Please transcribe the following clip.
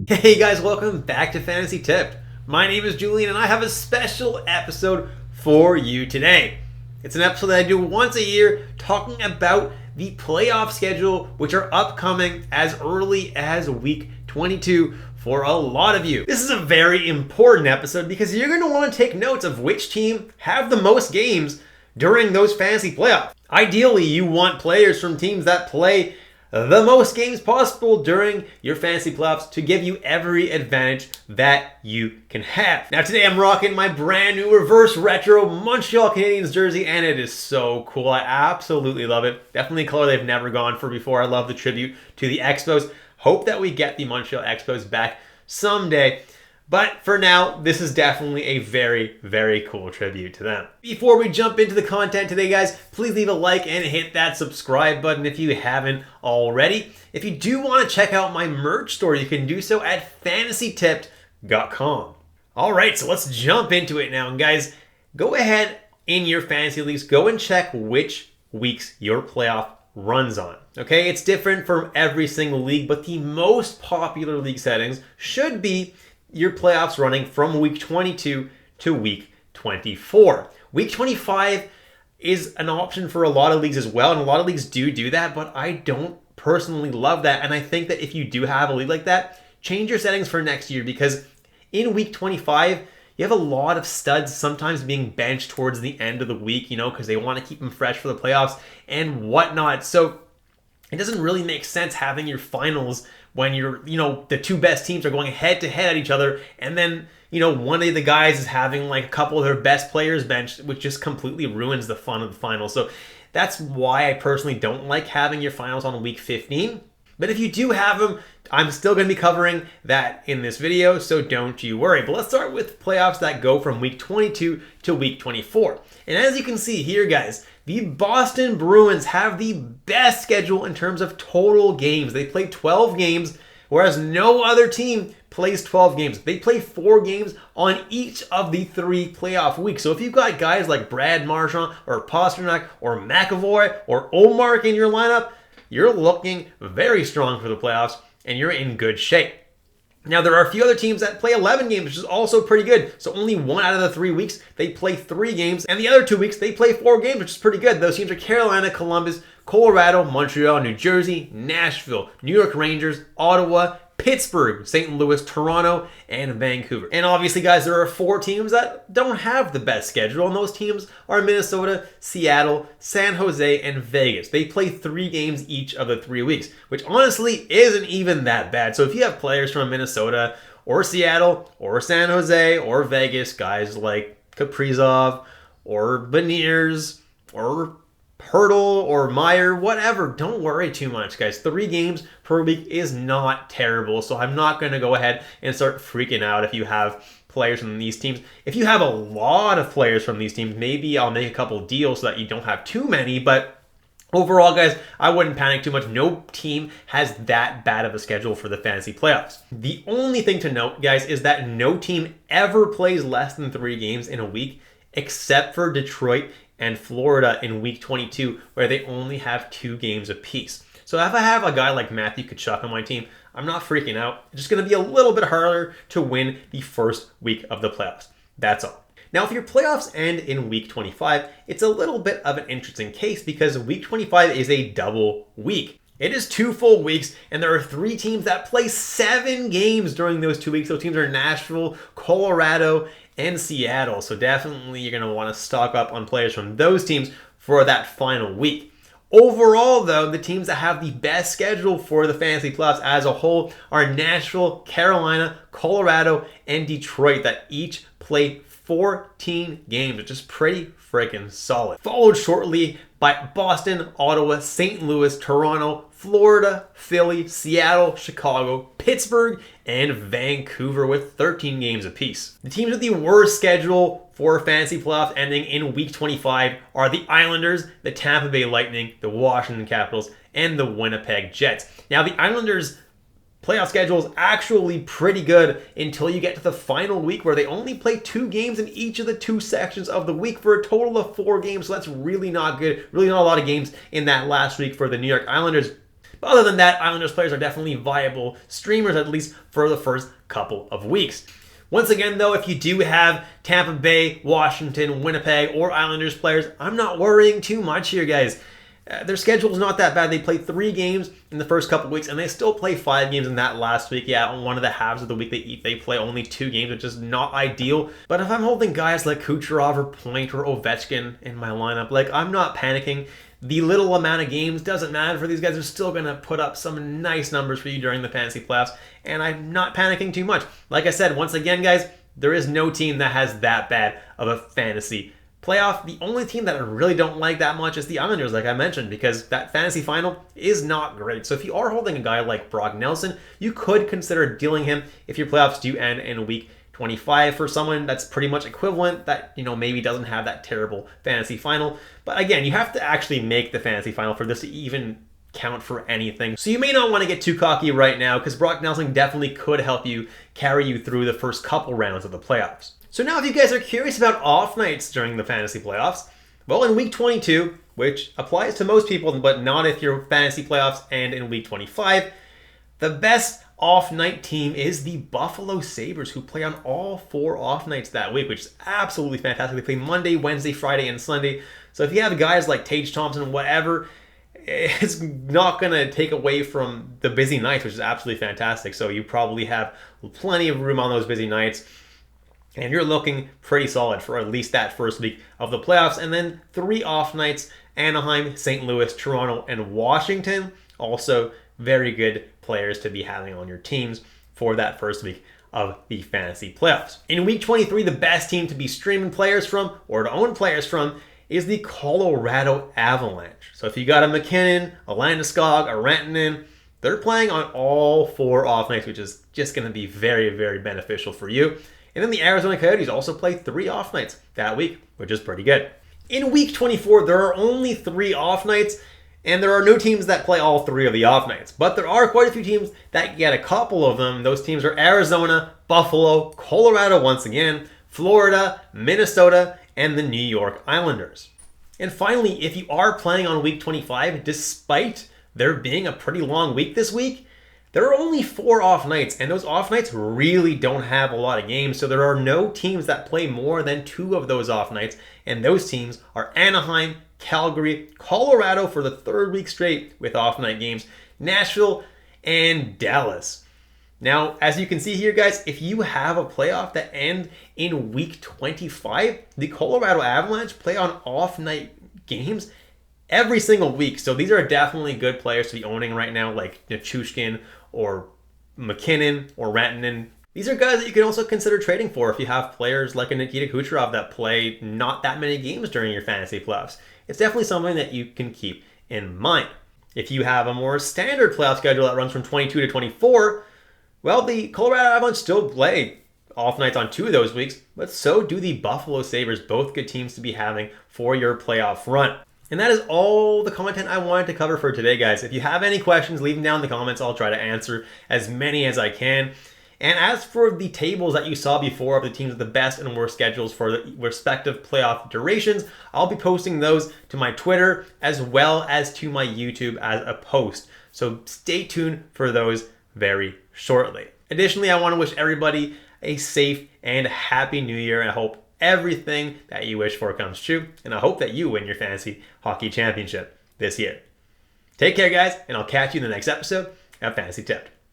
Hey guys, welcome back to Fantasy Tipped. My name is Julian and I have a special episode for you today. It's an episode that I do once a year talking about the playoff schedule, which are upcoming as early as week 22 for a lot of you. This is a very important episode because you're going to want to take notes of which team have the most games during those fantasy playoffs. Ideally, you want players from teams that play the most games possible during your fantasy playoffs to give you every advantage that you can have. Now today I'm rocking my brand new reverse retro Montreal Canadiens jersey and it is so cool. I absolutely love it. Definitely a color they've never gone for before. I love the tribute to the Expos. Hope that we get the Montreal Expos back someday. But for now, this is definitely a very, very cool tribute to them. Before we jump into the content today, guys, please leave a like and hit that subscribe button if you haven't already. If you do want to check out my merch store, you can do so at fantasytipped.com. All right, so let's jump into it now. And guys, go ahead in your fantasy leagues, go and check which weeks your playoff runs on. Okay, it's different from every single league, but the most popular league settings should be your playoffs running from week 22 to week 24. Week 25 is an option for a lot of leagues as well, and a lot of leagues do that, but I don't personally love that. And I think that if you do have a league like that, change your settings for next year, because in week 25, you have a lot of studs sometimes being benched towards the end of the week, because they want to keep them fresh for the playoffs and whatnot. So it doesn't really make sense having your finals when you're, the two best teams are going head to head at each other, and then, one of the guys is having like a couple of their best players benched, which just completely ruins the fun of the finals. So that's why I personally don't like having your finals on week 15. But if you do have them, I'm still going to be covering that in this video, so don't you worry. But let's start with playoffs that go from week 22 to week 24. And as you can see here, guys, the Boston Bruins have the best schedule in terms of total games. They play 12 games, whereas no other team plays 12 games. They play 4 games on each of the 3 playoff weeks. So if you've got guys like Brad Marchand or Pastrnak or McAvoy or Ullmark in your lineup, you're looking very strong for the playoffs and you're in good shape. Now, there are a few other teams that play 11 games, which is also pretty good. So only 1 out of the 3 weeks, they play 3 games. And the other 2 weeks, they play 4 games, which is pretty good. Those teams are Carolina, Columbus, Colorado, Montreal, New Jersey, Nashville, New York Rangers, Ottawa, Pittsburgh, St. Louis, Toronto, and Vancouver. And obviously, guys, there are 4 teams that don't have the best schedule, and those teams are Minnesota, Seattle, San Jose, and Vegas. They play 3 games each of the 3 weeks, which honestly isn't even that bad. So if you have players from Minnesota or Seattle or San Jose or Vegas, guys like Kaprizov or Beniers or Hurdle or Meyer, whatever, don't worry too much, guys. 3 games per week is not terrible, so I'm not going to go ahead and start freaking out if you have players from these teams. If you have a lot of players from these teams, maybe I'll make a couple deals so that you don't have too many, but overall, guys, I wouldn't panic too much. No team has that bad of a schedule for the fantasy playoffs. The only thing to note, guys, is that no team ever plays less than 3 games in a week, except for Detroit and Florida in week 22, where they only have 2 games apiece. So if I have a guy like Matthew Tkachuk on my team, I'm not freaking out. It's just going to be a little bit harder to win the first week of the playoffs. That's all. Now, if your playoffs end in week 25, it's a little bit of an interesting case because week 25 is a double week. It is 2 full weeks, and there are 3 teams that play 7 games during those 2 weeks. Those teams are Nashville, Colorado, and Seattle. So definitely you're going to want to stock up on players from those teams for that final week. Overall, though, the teams that have the best schedule for the fantasy playoffs as a whole are Nashville, Carolina, Colorado, and Detroit, that each play 14 games, which is pretty freaking solid. Followed shortly by Boston, Ottawa, St. Louis, Toronto, Florida, Philly, Seattle, Chicago, Pittsburgh, and Vancouver with 13 games apiece. The teams with the worst schedule for fantasy playoffs ending in week 25 are the Islanders, the Tampa Bay Lightning, the Washington Capitals, and the Winnipeg Jets. Now, the Islanders' playoff schedule is actually pretty good until you get to the final week where they only play 2 games in each of the 2 sections of the week for a total of 4 games. So that's really not good. Really not a lot of games in that last week for the New York Islanders. But other than that, Islanders players are definitely viable streamers, at least for the first couple of weeks. Once again, though, if you do have Tampa Bay, Washington, Winnipeg, or Islanders players, I'm not worrying too much here, guys. Their schedule is not that bad. They play 3 games in the first couple weeks, and they still play 5 games in that last week. Yeah, on one of the halves of the week, they play only 2 games, which is not ideal. But if I'm holding guys like Kucherov or Point or Ovechkin in my lineup, like, I'm not panicking. The little amount of games doesn't matter for these guys. They're still going to put up some nice numbers for you during the fantasy playoffs, and I'm not panicking too much. Like I said, once again, guys, there is no team that has that bad of a fantasy playoff. The only team that I really don't like that much is the Islanders, like I mentioned, because that fantasy final is not great. So if you are holding a guy like Brock Nelson, you could consider dealing him if your playoffs do end in week 25 for someone that's pretty much equivalent that, maybe doesn't have that terrible fantasy final. But again, you have to actually make the fantasy final for this to even count for anything. So you may not want to get too cocky right now, because Brock Nelson definitely could help you carry you through the first couple rounds of the playoffs. So now if you guys are curious about off nights during the fantasy playoffs, well, in week 22, which applies to most people, but not if your fantasy playoffs end in week 25, the best off night team is the Buffalo Sabres, who play on all 4 off nights that week, which is absolutely fantastic. They play Monday, Wednesday, Friday, and Sunday. So if you have guys like Tage Thompson, whatever, it's not going to take away from the busy nights, which is absolutely fantastic. So you probably have plenty of room on those busy nights, and you're looking pretty solid for at least that first week of the playoffs. And then 3 off nights: Anaheim, St. Louis, Toronto, and Washington. Also very good players to be having on your teams for that first week of the fantasy playoffs. In week 23, the best team to be streaming players from or to own players from is the Colorado Avalanche. So if you got a McKinnon, a Landeskog, a Rantanen, they're playing on all 4 off nights, which is just going to be very, very beneficial for you. And then the Arizona Coyotes also play 3 off nights that week, which is pretty good. In week 24, there are only 3 off nights, and there are no teams that play all 3 of the off nights. But there are quite a few teams that get a couple of them. Those teams are Arizona, Buffalo, Colorado once again, Florida, Minnesota, and the New York Islanders. And finally, if you are playing on week 25, despite there being a pretty long week this week, there are only 4 off nights, and those off nights really don't have a lot of games, so there are no teams that play more than 2 of those off nights, and those teams are Anaheim, Calgary, Colorado for the 3rd week straight with off night games, Nashville, and Dallas. Now, as you can see here, guys, if you have a playoff that ends in week 25, the Colorado Avalanche play on off night games every single week. So these are definitely good players to be owning right now, like Nichushkin or McKinnon or Rantanen. These are guys that you can also consider trading for if you have players like a Nikita Kucherov that play not that many games during your fantasy playoffs. It's definitely something that you can keep in mind. If you have a more standard playoff schedule that runs from 22 to 24, well, the Colorado Avalanche still play off nights on 2 of those weeks, but so do the Buffalo Sabres, both good teams to be having for your playoff run. And that is all the content I wanted to cover for today, guys. If you have any questions, leave them down in the comments. I'll try to answer as many as I can. And as for the tables that you saw before of the teams with the best and worst schedules for the respective playoff durations, I'll be posting those to my Twitter as well as to my YouTube as a post. So stay tuned for those very shortly. Additionally, I want to wish everybody a safe and happy new year. I hope everything that you wish for comes true, and I hope that you win your fantasy hockey championship this year. Take care, guys, and I'll catch you in the next episode of Fantasy Tipped.